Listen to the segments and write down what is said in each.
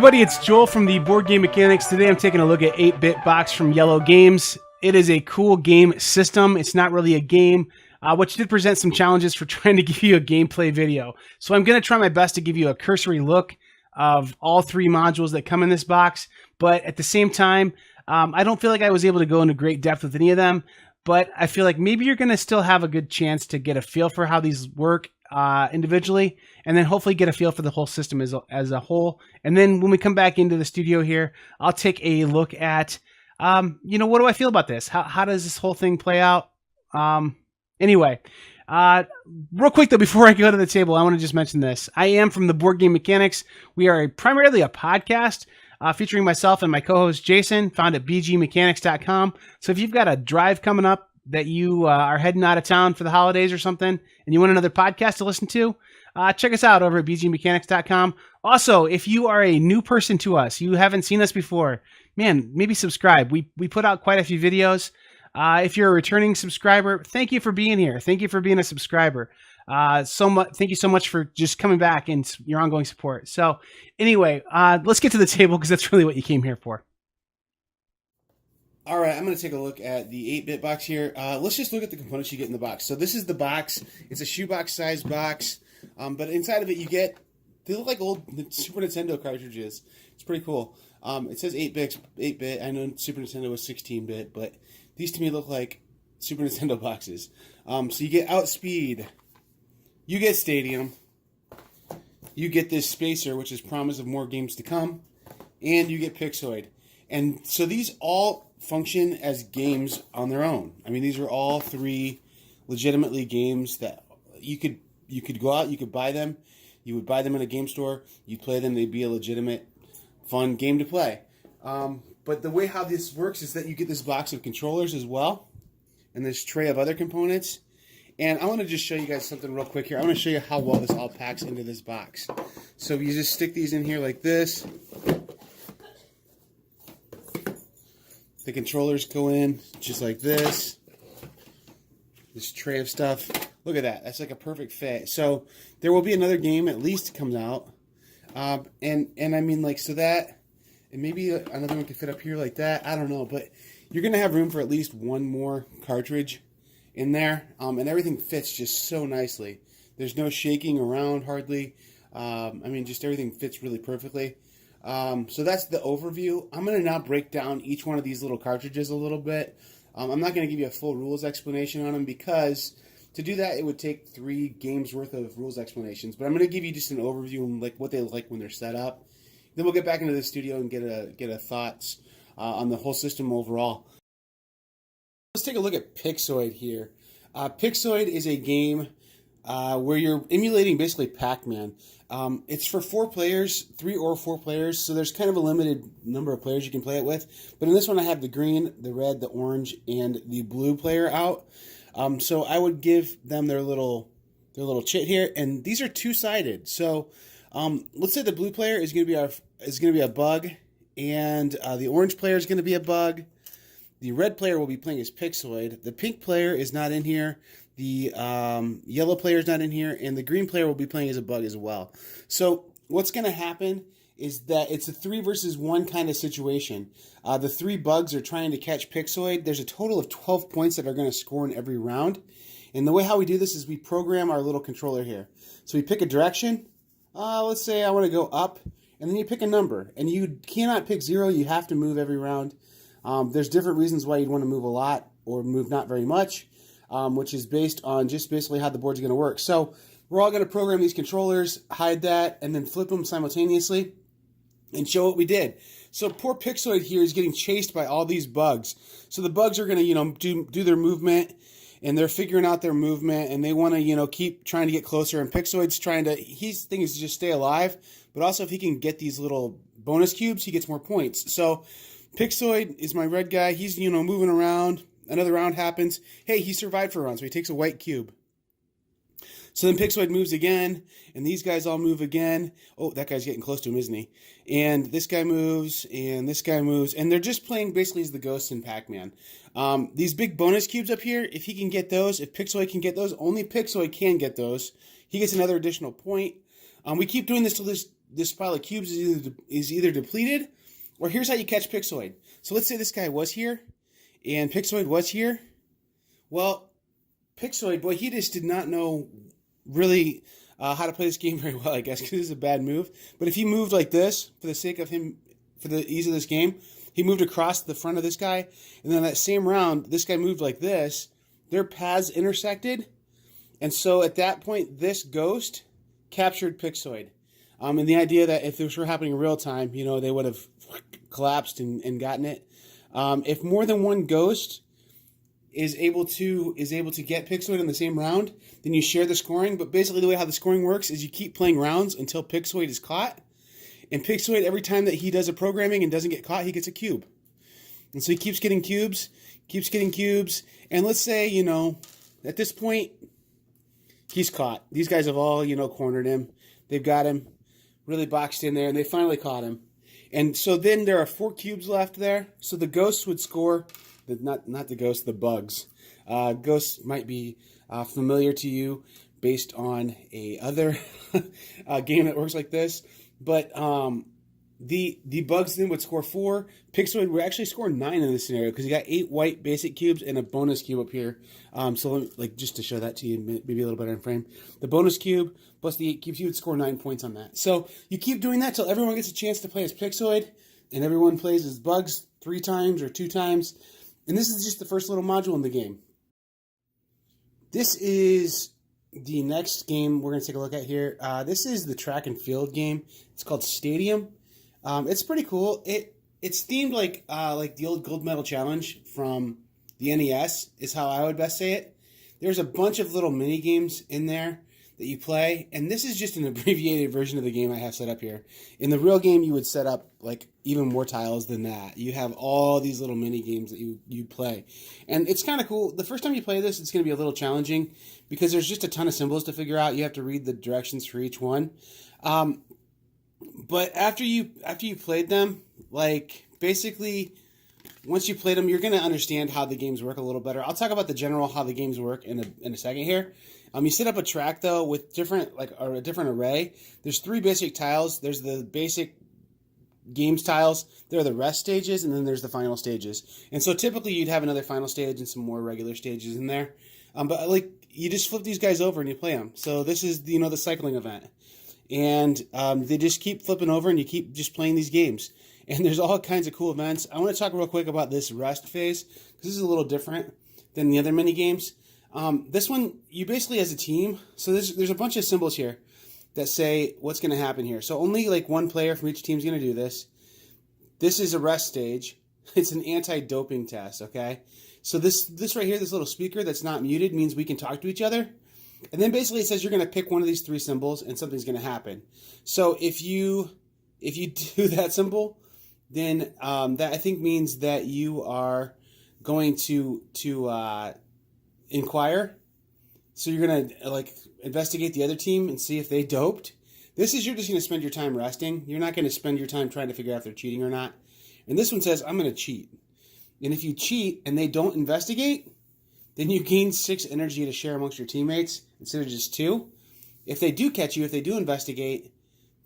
everybody, it's Joel from the Board Game Mechanics. Today I'm taking a look at 8-Bit Box from Iello Games. It is a cool game system. It's not really a game, which did present some challenges for trying to give you a gameplay video. So I'm going to try my best to give you a cursory look of all three modules that come in this box. But at the same time, I don't feel like I was able to go into great depth with any of them. But I feel like maybe you're going to still have a good chance to get a feel for how these work individually, and then hopefully get a feel for the whole system as a whole. And then when we come back into the studio here, I'll take a look at, what do I feel about this? How does this whole thing play out? Anyway, real quick though, before I go to the table, I want to just mention this. I am from the Board Game Mechanics. We are primarily a podcast featuring myself and my co-host Jason, found at bgmechanics.com. So if you've got a drive coming up that you are heading out of town for the holidays or something, and you want another podcast to listen to, check us out over at bgmechanics.com. Also, if you are a new person to us, you haven't seen us before, man, maybe subscribe. We put out quite a few videos. If you're a returning subscriber, thank you for being here. Thank you for being a subscriber. Thank you so much for just coming back and your ongoing support. So anyway, let's get to the table because that's really what you came here for. All right, I'm going to take a look at the 8-bit box here. Let's just look at the components you get in the box. So this is the box. It's a shoebox size box, but inside of it they look like old Super Nintendo cartridges. It's pretty cool. It says 8-bit. I know Super Nintendo was 16-bit, but these to me look like Super Nintendo boxes. So you get Outspeed, you get Stadium, you get this spacer, which is promise of more games to come, and you get Pixoid. And so these all function as games on their own. I mean, these are all three legitimately games that you could go out, you could buy them, you would buy them in a game store, you'd play them, they'd be a legitimate, fun game to play. But the way how this works is that you get this box of controllers as well, and this tray of other components. And I want to just show you guys something real quick here. I want to show you how well this all packs into this box. So you just stick these in here like this. The controllers go in just like this. This tray of stuff. Look at that. That's like a perfect fit. So there will be another game at least comes out. And I mean, like, so that, and maybe another one could fit up here like that. I don't know. But you're going to have room for at least one more cartridge in there. And everything fits just so nicely. There's no shaking around hardly. I mean, just everything fits really perfectly. So that's the overview. I'm going to now break down each one of these little cartridges a little bit. I'm not going to give you a full rules explanation on them because to do that it would take 3 games worth of rules explanations. But I'm going to give you just an overview and like what they look like when they're set up. Then we'll get back into the studio and get a thoughts on the whole system overall. Let's take a look at Pixoid here. Pixoid is a game where you're emulating basically Pac-Man. It's for 4 players, 3 or 4 players, so there's kind of a limited number of players you can play it with. But in this one I have the green, the red, the orange, and the blue player out. So I would give them their little chit here, and these are 2-sided. So let's say the blue player is going to be a bug, and the orange player is going to be a bug. The red player will be playing as Pixoid. The pink player is not in here. The yellow player is not in here, and the green player will be playing as a bug as well. So what's going to happen is that it's a 3 versus 1 kind of situation. The 3 bugs are trying to catch Pixoid. There's a total of 12 points that are going to score in every round. And the way how we do this is we program our little controller here. So we pick a direction. Let's say I want to go up, and then you pick a number. And you cannot pick 0. You have to move every round. There's different reasons why you'd want to move a lot or move not very much. Which is based on just basically how the board's going to work. So we're all going to program these controllers, hide that, and then flip them simultaneously and show what we did. So poor Pixoid here is getting chased by all these bugs. So the bugs are going to, do their movement, and they're figuring out their movement, and they want to, keep trying to get closer. And Pixoid's his thing is to just stay alive, but also if he can get these little bonus cubes, he gets more points. So Pixoid is my red guy. He's, moving around. Another round happens. Hey, he survived for a round, so he takes a white cube. So then Pixoid moves again, and these guys all move again. Oh, that guy's getting close to him, isn't he? And this guy moves, and this guy moves, and they're just playing basically as the ghosts in Pac-Man. These big bonus cubes up here, if he can get those, if Pixoid can get those, only Pixoid can get those. He gets another additional point. We keep doing this till this this pile of cubes is either depleted, or here's how you catch Pixoid. So let's say this guy was here, and Pixoid was here. Well, Pixoid, boy, he just did not know really how to play this game very well, I guess, because it's a bad move. But if he moved like this, for the sake of him, for the ease of this game, he moved across the front of this guy, and then that same round, this guy moved like this. Their paths intersected, and so at that point, this ghost captured Pixoid. And the idea that if this were happening in real time, they would have collapsed and gotten it. If more than one ghost is able to get Pixoid in the same round, then you share the scoring. But basically the way how the scoring works is you keep playing rounds until Pixoid is caught. And Pixoid, every time that he does a programming and doesn't get caught, he gets a cube. And so he keeps getting cubes. And let's say, at this point, he's caught. These guys have all, cornered him. They've got him really boxed in there, and they finally caught him. And so then there are 4 cubes left there. So the ghosts would score, not the ghosts, the bugs. Ghosts might be familiar to you based on a other game that works like this. But the bugs then would score 4. Pixoid would actually score 9 in this scenario because he got 8 white basic cubes and a bonus cube up here. So let me, just to show that to you, maybe a little better in frame. The bonus cube plus the 8 cubes, you would score 9 points on that. So you keep doing that till everyone gets a chance to play as Pixoid, and everyone plays as bugs 3 times or 2 times. And this is just the first little module in the game. This is the next game we're going to take a look at here. This is the track and field game. It's called Stadium. It's pretty cool. It's themed like the old Gold Medal Challenge from the NES is how I would best say it. There's a bunch of little mini games in there that you play, and this is just an abbreviated version of the game I have set up here. In the real game, you would set up like even more tiles than that. You have all these little mini games that you play, and it's kind of cool. The first time you play this, it's going to be a little challenging because there's just a ton of symbols to figure out. You have to read the directions for each one. But after you played them, like basically once you played them, you're going to understand how the games work a little better. I'll talk about the general how the games work in a second here. You set up a track though with different a different array. There's 3 basic tiles. There's the basic games tiles. There are the rest stages, and then there's the final stages. And so typically you'd have another final stage and some more regular stages in there. But you just flip these guys over and you play them. So this is the cycling event. And they just keep flipping over, and you keep just playing these games. And there's all kinds of cool events. I want to talk real quick about this rest phase, because this is a little different than the other mini games. This one, you basically as a team, so there's a bunch of symbols here that say what's going to happen here. So only like one player from each team is going to do this. This is a rest stage. It's an anti-doping test, okay? So this right here, this little speaker that's not muted, means we can talk to each other. And then basically it says you're going to pick one of these 3 symbols and something's going to happen. So if you do that symbol, then that I think means that you are going to inquire. So you're going to investigate the other team and see if they doped. This is you're just going to spend your time resting. You're not going to spend your time trying to figure out if they're cheating or not. And this one says I'm going to cheat. And if you cheat and they don't investigate, then you gain 6 energy to share amongst your teammates instead of just 2. If they do catch you, if they do investigate,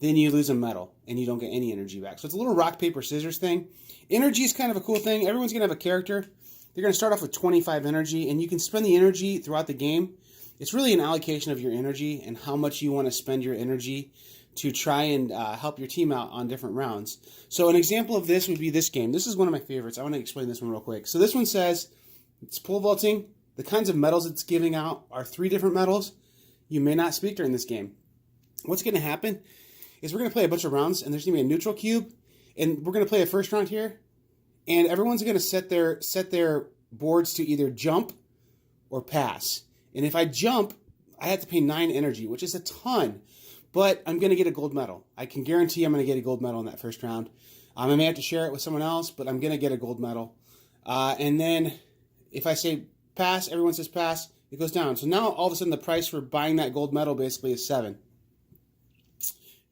then you lose a medal and you don't get any energy back. So it's a little rock, paper, scissors thing. Energy is kind of a cool thing. Everyone's going to have a character. They're going to start off with 25 energy, and you can spend the energy throughout the game. It's really an allocation of your energy and how much you want to spend your energy to try and help your team out on different rounds. So an example of this would be this game. This is one of my favorites. I want to explain this one real quick. So this one says it's pole vaulting. The kinds of medals it's giving out are 3 different medals. You may not speak during this game. What's going to happen is we're going to play a bunch of rounds, and there's going to be a neutral cube, and we're going to play a first round here, and everyone's going to set their boards to either jump or pass. And if I jump, I have to pay 9 energy, which is a ton, but I'm going to get a gold medal. I can guarantee I'm going to get a gold medal in that first round. I may have to share it with someone else, but I'm going to get a gold medal. And then if I say pass, everyone says pass, it goes down. So now all of a sudden the price for buying that gold medal basically is 7.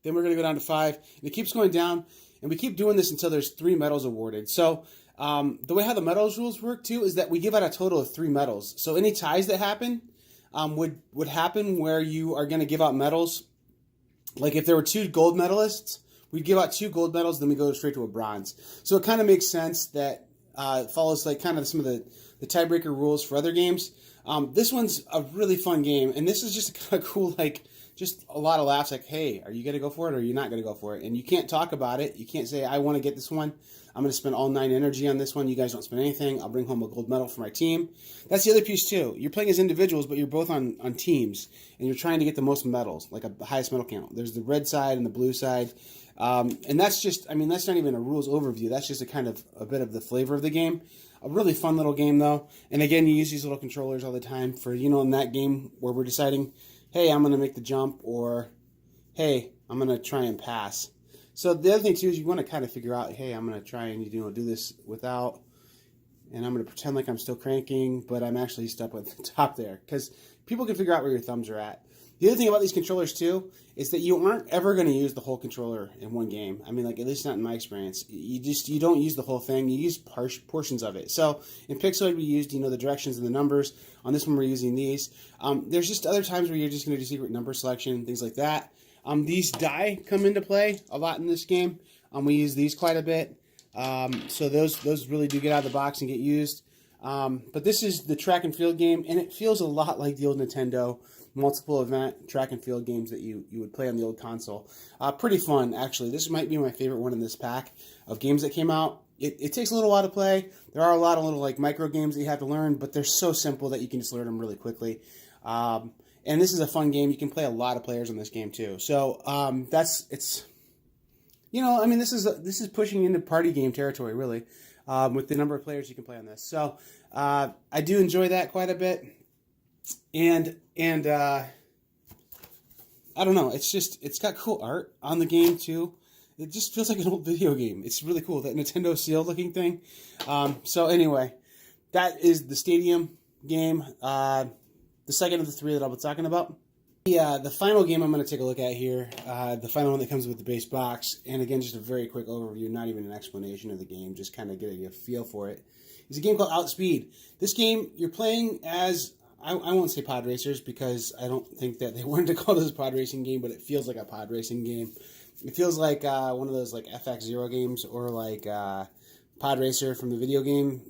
Then we're going to go down to 5, and it keeps going down, and we keep doing this until there's 3 medals awarded. So the way how the medals rules work too is that we give out a total of 3 medals. So any ties that happen would happen where you are going to give out medals Like if there were 2 gold medalists, we'd give out 2 gold medals, then we go straight to a bronze. So it kind of makes sense that it follows like kind of some of the tiebreaker rules for other games. This one's a really fun game, and this is just kind of cool, like just a lot of laughs. Like, hey, are you going to go for it or are you not going to go for it? And you can't talk about it. You can't say, I want to get this one. I'm going to spend all 9 energy on this one. You guys don't spend anything. I'll bring home a gold medal for my team. That's the other piece too. You're playing as individuals, but you're both on teams, and you're trying to get the most medals, like the highest medal count. There's the red side and the blue side. And that's just, I mean, that's not even a rules overview. That's just a kind of a bit of the flavor of the game. A really fun little game though. And again, you use these little controllers all the time for, in that game where we're deciding, hey, I'm going to make the jump, or hey, I'm going to try and pass. So the other thing too is you want to kind of figure out, hey, I'm going to try and do this without, and I'm going to pretend like I'm still cranking, but I'm actually stuck at the top there, because people can figure out where your thumbs are at. The other thing about these controllers too is that you aren't ever going to use the whole controller in one game. I mean, like, at least not in my experience. You don't use the whole thing. You use portions of it. So in Pixel, we used the directions and the numbers. On this one, we're using these. There's just other times where you're just going to do secret number selection, things like that. These die come into play a lot in this game. We use these quite a bit. So those really do get out of the box and get used. But this is the track and field game, and it feels a lot like the old Nintendo multiple event track and field games that you would play on the old console. Pretty fun, actually. This might be my favorite one in this pack of games that came out. It takes a little while to play. There are a lot of little like micro games that you have to learn, but they're so simple that you can just learn them really quickly. And this is a fun game. You can play a lot of players in this game too. So this is pushing into party game territory, really, with the number of players you can play on this. So I do enjoy that quite a bit. And I don't know, it's got cool art on the game too. It just feels like an old video game. It's really cool, that Nintendo seal looking thing. So anyway, that is the Stadium game, the second of the 3 that I'll be talking about. The final game I'm going to take a look at here, the final one that comes with the base box, and again, just a very quick overview, not even an explanation of the game, just kind of getting a feel for it, is a game called Outspeed. This game, you're playing as, I won't say pod racers, because I don't think that they wanted to call this a pod racing game, but it feels like a pod racing game. It feels like one of those like FX0 games, or like Pod Racer from the video game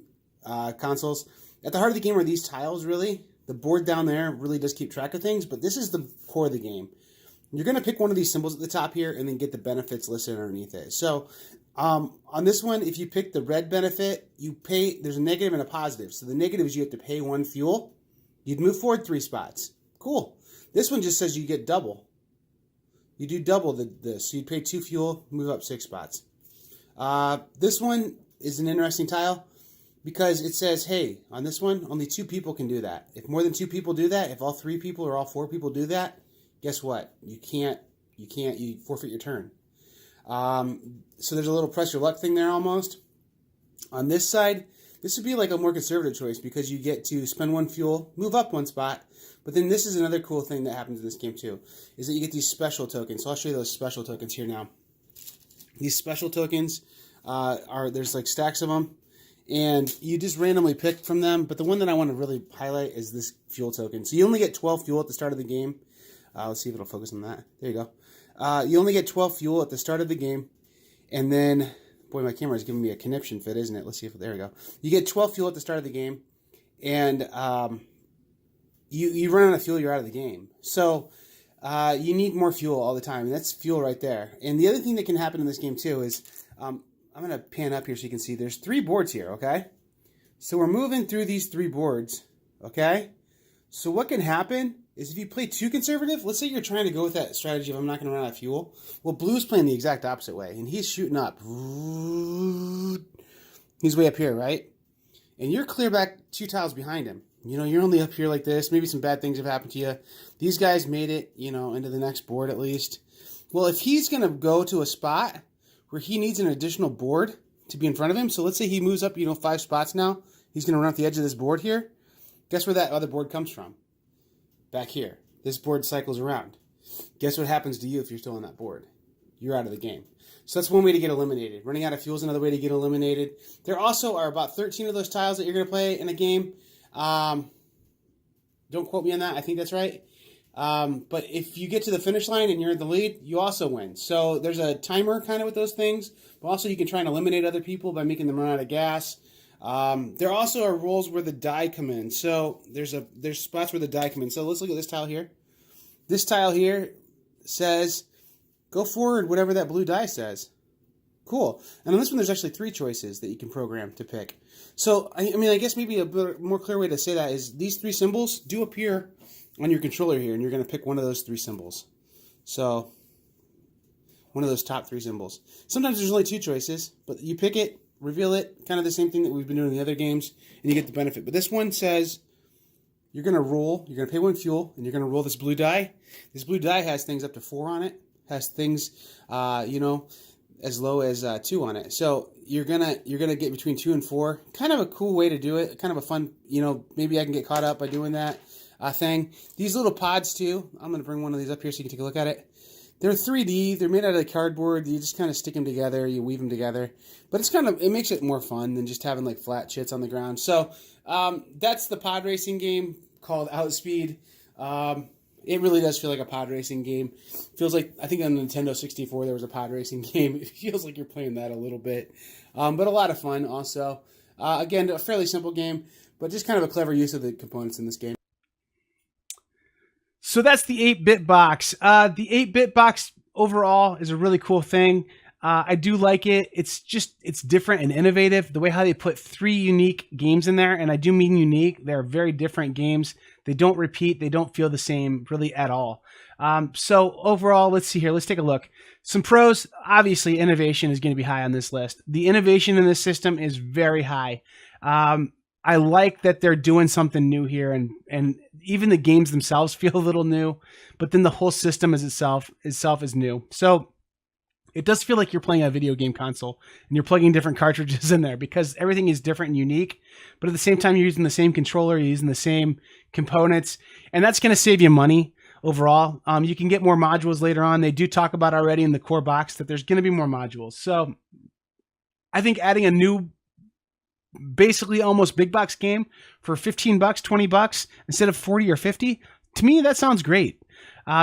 consoles. At the heart of the game are these tiles, really. The board down there really does keep track of things, but this is the core of the game. You're going to pick one of these symbols at the top here and then get the benefits listed underneath it. So on this one, if you pick the red benefit, you pay, there's a negative and a positive. So the negative is you have to pay 1 fuel. You'd move forward 3 spots. Cool. This one just says you get double. You do double this. So you pay 2 fuel, move up 6 spots. This one is an interesting tile, because it says, hey, on this one, only 2 people can do that. If more than 2 people do that, if all 3 people or all 4 people do that, guess what? You forfeit your turn. So there's a little press your luck thing there almost. On this side, this would be like a more conservative choice, because you get to spend 1 fuel, move up 1 spot. But then this is another cool thing that happens in this game too, is that you get these special tokens. So I'll show you those special tokens here now. These special tokens there's like stacks of them, and you just randomly pick from them. But the one that I want to really highlight is this fuel token. So you only get 12 fuel at the start of the game. Let's see if it'll focus on that. There you go. You only get 12 fuel at the start of the game, and then, boy, my camera is giving me a conniption fit, isn't it? Let's see if, there we go. You get 12 fuel at the start of the game, and you run out of fuel, you're out of the game. So you need more fuel all the time, and that's fuel right there. And the other thing that can happen in this game too is, I'm going to pan up here so you can see there's 3 boards here, okay? So we're moving through these 3 boards, okay? So what can happen is if you play too conservative, let's say you're trying to go with that strategy of I'm not going to run out of fuel. Well, Blue's playing the exact opposite way, and he's shooting up. He's way up here, right? And you're clear back 2 tiles behind him. You're only up here like this. Maybe some bad things have happened to you. These guys made it, into the next board at least. Well, if he's going to go to a spot where he needs an additional board to be in front of him, so let's say he moves up, 5 spots now. He's going to run off the edge of this board here. Guess where that other board comes from? Back here. This board cycles around. Guess what happens to you if you're still on that board? You're out of the game. So that's one way to get eliminated. Running out of fuel is another way to get eliminated. There also are about 13 of those tiles that you're going to play in a game. Don't quote me on that. I think that's right. But if you get to the finish line and you're in the lead, you also win. So there's a timer kind of with those things, but also you can try and eliminate other people by making them run out of gas. There also are rules where the die come in. So there's spots where the die come in. So let's look at this tile here. This tile here says go forward whatever that blue die says. Cool. And on this one, there's actually 3 choices that you can program to pick. So, I mean, I guess maybe a bit more clear way to say that is these 3 symbols do appear on your controller here, and you're going to pick one of those 3 symbols. So, one of those top 3 symbols. Sometimes there's only 2 choices, but you pick it, reveal it, kind of the same thing that we've been doing in the other games, and you get the benefit. But this one says you're going to roll, you're going to pay 1 fuel, and you're going to roll this blue die. This blue die has things up to 4 on it, has things, as low as 2 on it. So you're gonna get between 2 and 4. Kind of a cool way to do it. Kind of a fun, maybe I can get caught up by doing that thing. These little pods too. I'm gonna bring one of these up here so you can take a look at it. They're 3D. They're made out of cardboard. You just kind of stick them together. You weave them together. But it makes it more fun than just having like flat chits on the ground. So that's the pod racing game called Outspeed. It really does feel like a pod racing game. Feels like, I think on the Nintendo 64 there was a pod racing game. It feels like you're playing that a little bit. But a lot of fun also. Again, a fairly simple game, but just kind of a clever use of the components in this game. So that's the 8-bit box. The 8-bit box overall is a really cool thing. I do like it. It's different and innovative. The way how they put 3 unique games in there, and I do mean unique. They're very different games. They don't repeat. They don't feel the same really at all. So overall, let's see here. Let's take a look. Some pros, obviously innovation is going to be high on this list. The innovation in this system is very high. I like that they're doing something new here, and even the games themselves feel a little new, but then the whole system itself is new. So it does feel like you're playing a video game console and you're plugging different cartridges in there because everything is different and unique, but at the same time, you're using the same controller, you're using the same components, and that's going to save you money overall. You can get more modules later on. They do talk about already in the core box that there's going to be more modules. So I think adding a new, basically almost big box game for $15, $20 instead of 40 or 50, to me, that sounds great.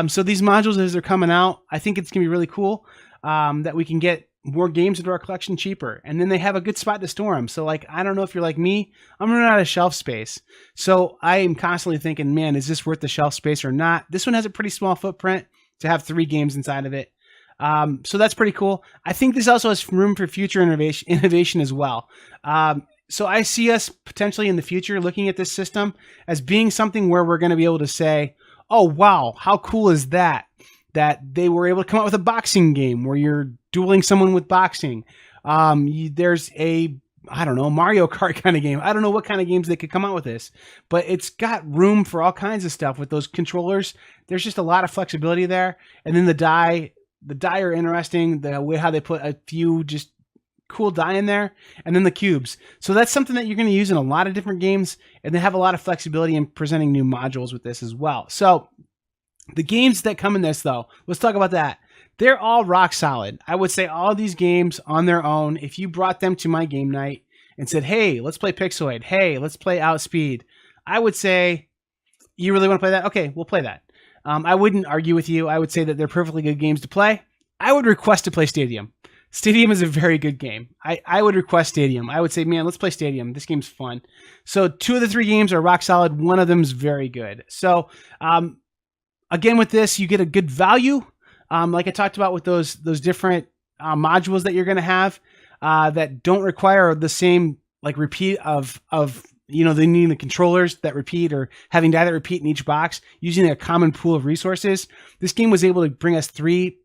So these modules, as they're coming out, I think it's going to be really cool. That we can get more games into our collection cheaper, and then they have a good spot to store them. So like, I don't know if you're like me, I'm running out of shelf space. So I am constantly thinking, man, is this worth the shelf space or not? This one has a pretty small footprint to have 3 games inside of it. So that's pretty cool. I think this also has room for future innovation as well. So I see us potentially in the future looking at this system as being something where we're going to be able to say, oh, wow, how cool is that? That they were able to come out with a boxing game where you're dueling someone with boxing. There's I don't know, Mario Kart kind of game. I don't know what kind of games they could come out with this, but it's got room for all kinds of stuff with those controllers. There's just a lot of flexibility there. And then the die are interesting. The way how they put a few just cool die in there, and then the cubes. So that's something that you're going to use in a lot of different games, and they have a lot of flexibility in presenting new modules with this as well. So the games that come in this, though, let's talk about that. They're all rock solid. I would say all these games on their own, if you brought them to my game night and said, hey, let's play Pixeloid, hey, let's play Outspeed, I would say, you really want to play that? Okay, we'll play that. I wouldn't argue with you. I would say that they're perfectly good games to play. I would request to play Stadium. Stadium is a very good game. I would request Stadium. I would say, man, let's play Stadium. This game's fun. So 2 of the 3 games are rock solid. One of them's very good. So, again, with this, you get a good value. Like I talked about with those different modules that you're going to have that don't require the same like repeat of they need the controllers that repeat or having die that repeat in each box, using a common pool of resources. This game was able to bring us 3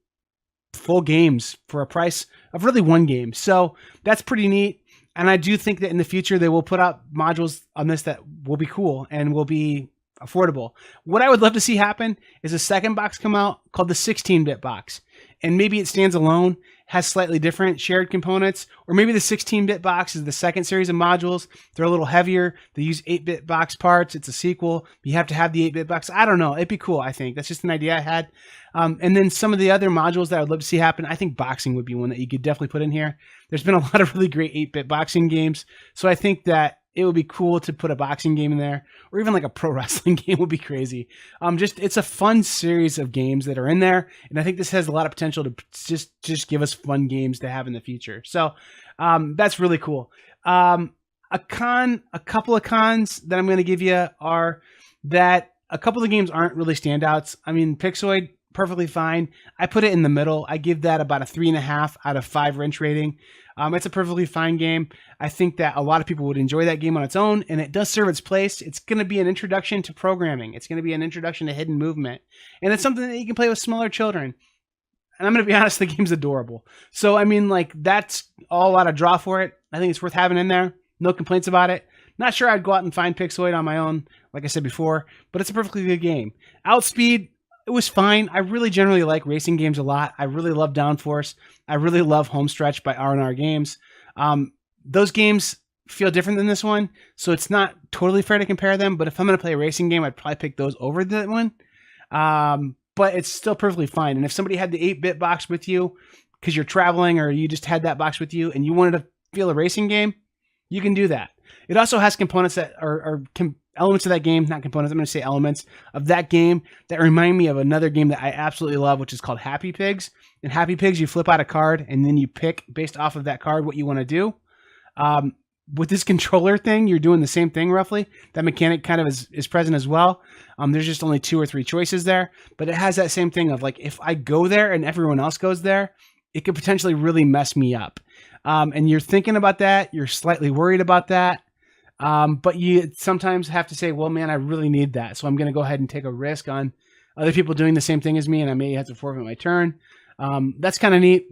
full games for a price of really 1 game. So that's pretty neat. And I do think that in the future they will put out modules on this that will be cool and will be affordable. What I would love to see happen is a second box come out called the 16-bit box. And maybe it stands alone, has slightly different shared components, or maybe the 16-bit box is the second series of modules. They're a little heavier. They use 8-bit box parts. It's a sequel. You have to have the 8-bit box. I don't know. It'd be cool, I think. That's just an idea I had. And then some of the other modules that I would love to see happen, I think boxing would be one that you could definitely put in here. There's been a lot of really great 8-bit boxing games. So I think that it would be cool to put a boxing game in there, or even like a pro wrestling game would be crazy. Just it's a fun series of games that are in there, and I think this has a lot of potential to just give us fun games to have in the future. So that's really cool. A couple of cons that I'm going to give you are that a couple of the games aren't really standouts. I mean, Pixoid, perfectly fine. I put it in the middle. I give that about a 3.5 out of 5 wrench rating. It's a perfectly fine game. I think that a lot of people would enjoy that game on its own, and it does serve its place. It's going to be an introduction to programming. It's going to be an introduction to hidden movement, and it's something that you can play with smaller children. And I'm going to be honest, the game's adorable. So, I mean, like, that's all out of draw for it. I think it's worth having in there. No complaints about it. Not sure I'd go out and find Pixoid on my own, like I said before, but it's a perfectly good game. Outspeed, it was fine. I really generally like racing games a lot. I really love Downforce. I really love Homestretch by R&R Games. Those games feel different than this one, so it's not totally fair to compare them, but if I'm going to play a racing game, I'd probably pick those over that one. But it's still perfectly fine. And if somebody had the 8-bit box with you because you're traveling, or you just had that box with you and you wanted to feel a racing game, you can do that. It also has components that are elements of that game, not components, I'm going to say elements of that game that remind me of another game that I absolutely love, which is called Happy Pigs. In Happy Pigs, you flip out a card and then you pick based off of that card what you want to do. With this controller thing, you're doing the same thing roughly. That mechanic kind of is present as well. There's just only 2 or 3 choices there, but it has that same thing of like, if I go there and everyone else goes there, it could potentially really mess me up. And you're thinking about that. You're slightly worried about that. But you sometimes have to say, well, man, I really need that. So I'm going to go ahead and take a risk on other people doing the same thing as me, and I may have to forfeit my turn. That's kind of neat.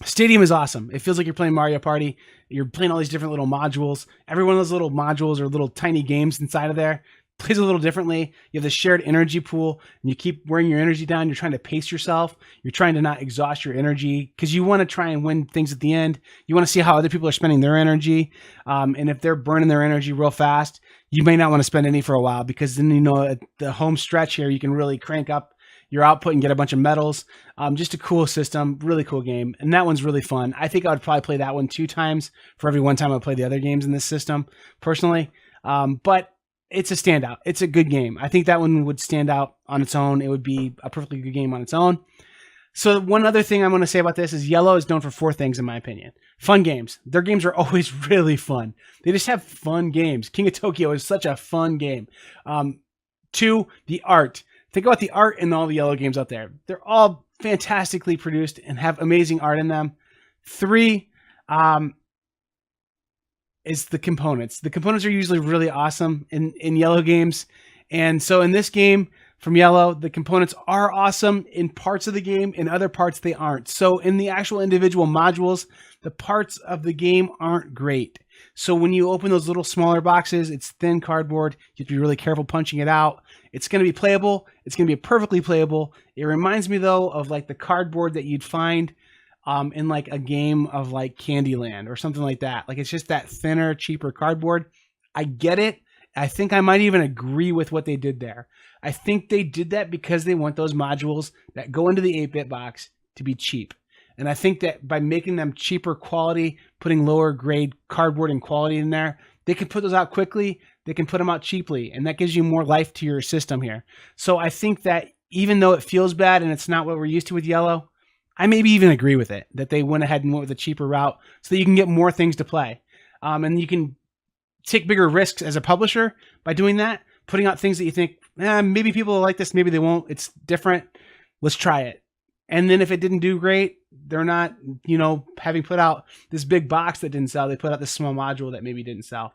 Stadium is awesome. It feels like you're playing Mario Party. You're playing all these different little modules. Every one of those little modules are little tiny games inside of there. Plays a little differently. You have the shared energy pool, and you keep wearing your energy down. You're trying to pace yourself. You're trying to not exhaust your energy because you want to try and win things at the end. You want to see how other people are spending their energy. And if they're burning their energy real fast, you may not want to spend any for a while, because then, you know, at the home stretch here, you can really crank up your output and get a bunch of medals. Just a cool system, really cool game. And that one's really fun. I think I would probably play that one 2 times for every 1 time I play the other games in this system personally. But it's a standout. It's a good game. I think that one would stand out on its own. It would be a perfectly good game on its own. So one other thing I'm going to say about this is Iello is known for 4 things, in my opinion. Fun games. Their games are always really fun. They just have fun games. King of Tokyo is such a fun game. 2, the art. Think about the art in all the Iello games out there. They're all fantastically produced and have amazing art in them. 3, is the components. The components are usually really awesome in Iello games. And so in this game from Iello, the components are awesome in parts of the game. In other parts, they aren't. So in the actual individual modules, the parts of the game aren't great. So when you open those little smaller boxes, it's thin cardboard. You have to be really careful punching it out. It's going to be playable. It's going to be perfectly playable. It reminds me, though, of like the cardboard that you'd find in like a game of like Candyland or something like that. Like, it's just that thinner, cheaper cardboard. I get it. I think I might even agree with what they did there. I think they did that because they want those modules that go into the 8-bit box to be cheap. And I think that by making them cheaper quality, putting lower grade cardboard and quality in there, they can put those out quickly. They can put them out cheaply. And that gives you more life to your system here. So I think that even though it feels bad and it's not what we're used to with Iello, I maybe even agree with it, that they went ahead and went with a cheaper route so that you can get more things to play. And you can take bigger risks as a publisher by doing that, putting out things that you think, maybe people will like this, maybe they won't. It's different. Let's try it. And then if it didn't do great, they're not, having put out this big box that didn't sell. They put out this small module that maybe didn't sell.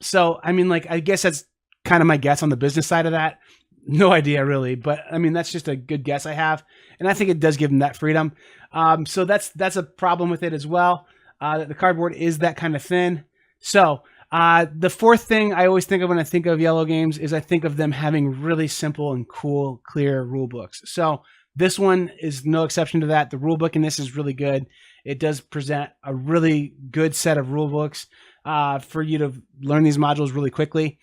So, I mean, like, I guess that's kind of my guess on the business side of that. No idea really, but I mean, that's just a good guess I have. And I think it does give them that freedom. So that's a problem with it as well. That the cardboard is that kind of thin. So the 4th thing I always think of when I think of Iello games is I think of them having really simple and cool, clear rule books. So this one is no exception to that. The rule book in this is really good. It does present a really good set of rule books for you to learn these modules really quickly.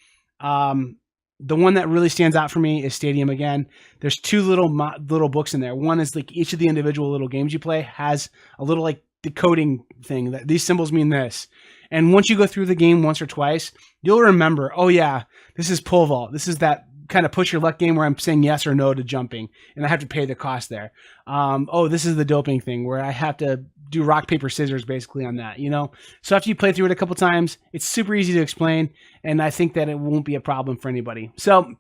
The one that really stands out for me is Stadium again. There's 2 little books in there. One is like each of the individual little games you play has a little like decoding thing that these symbols mean this. And once you go through the game once or twice, you'll remember, oh yeah, this is pole vault. This is that kind of push your luck game where I'm saying yes or no to jumping, and I have to pay the cost there. Oh, this is the doping thing where I have to do rock, paper, scissors basically on that, you know? So after you play through it a couple times, it's super easy to explain, and I think that it won't be a problem for anybody. So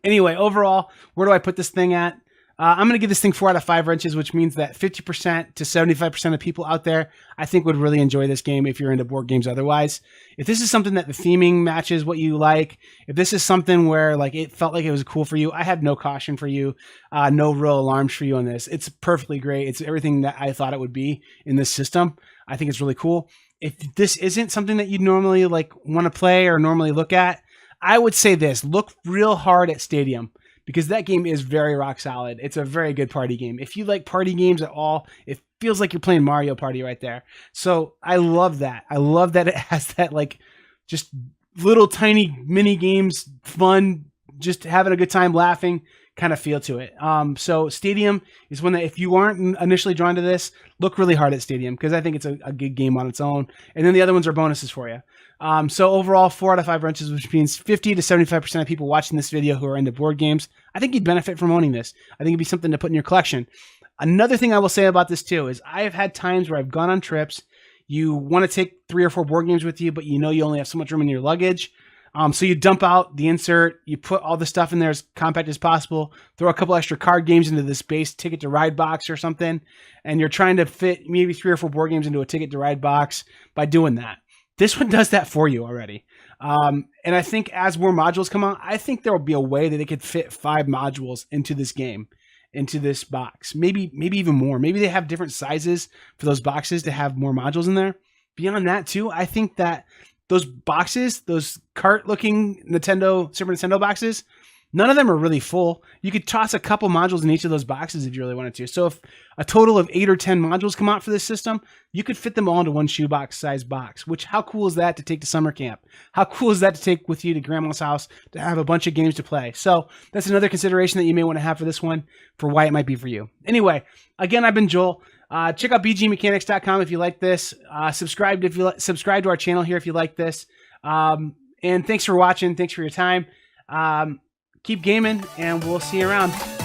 anyway, overall, where do I put this thing at? I'm going to give this thing 4 out of 5 wrenches, which means that 50% to 75% of people out there, I think, would really enjoy this game if you're into board games otherwise. If this is something that the theming matches what you like, if this is something where like it felt like it was cool for you, I have no caution for you, no real alarms for you on this. It's perfectly great. It's everything that I thought it would be in this system. I think it's really cool. If this isn't something that you'd normally like want to play or normally look at, I would say this: look real hard at Stadium, because that game is very rock solid. It's a very good party game. If you like party games at all, it feels like you're playing Mario Party right there. So I love that. I love that it has that like just little tiny mini games, fun, just having a good time laughing kind of feel to it. So Stadium is one that if you aren't initially drawn to this, look really hard at Stadium, because I think it's a good game on its own. And then the other ones are bonuses for you. So overall, 4 out of 5 wrenches, which means 50 to 75% of people watching this video who are into board games, I think you'd benefit from owning this. I think it'd be something to put in your collection. Another thing I will say about this too is I have had times where I've gone on trips. You want to take 3 or 4 board games with you, but you know you only have so much room in your luggage. So you dump out the insert, you put all the stuff in there as compact as possible, throw a couple extra card games into this base Ticket to Ride box or something, and you're trying to fit maybe 3 or 4 board games into a Ticket to Ride box by doing that. This one does that for you already. And I think as more modules come out, I think there will be a way that they could fit 5 modules into this game, into this box. Maybe even more. Maybe they have different sizes for those boxes to have more modules in there. Beyond that too, I think that those boxes, those cart-looking Super Nintendo boxes, none of them are really full. You could toss a couple modules in each of those boxes if you really wanted to. So if a total of 8 or 10 modules come out for this system, you could fit them all into one shoebox size box, which how cool is that to take to summer camp? How cool is that to take with you to grandma's house to have a bunch of games to play? So that's another consideration that you may want to have for this one, for why it might be for you. Anyway, again, I've been Joel. Check out bgmechanics.com if you like this. Subscribe to our channel here if you like this. And thanks for watching. Thanks for your time. Keep gaming, and we'll see you around.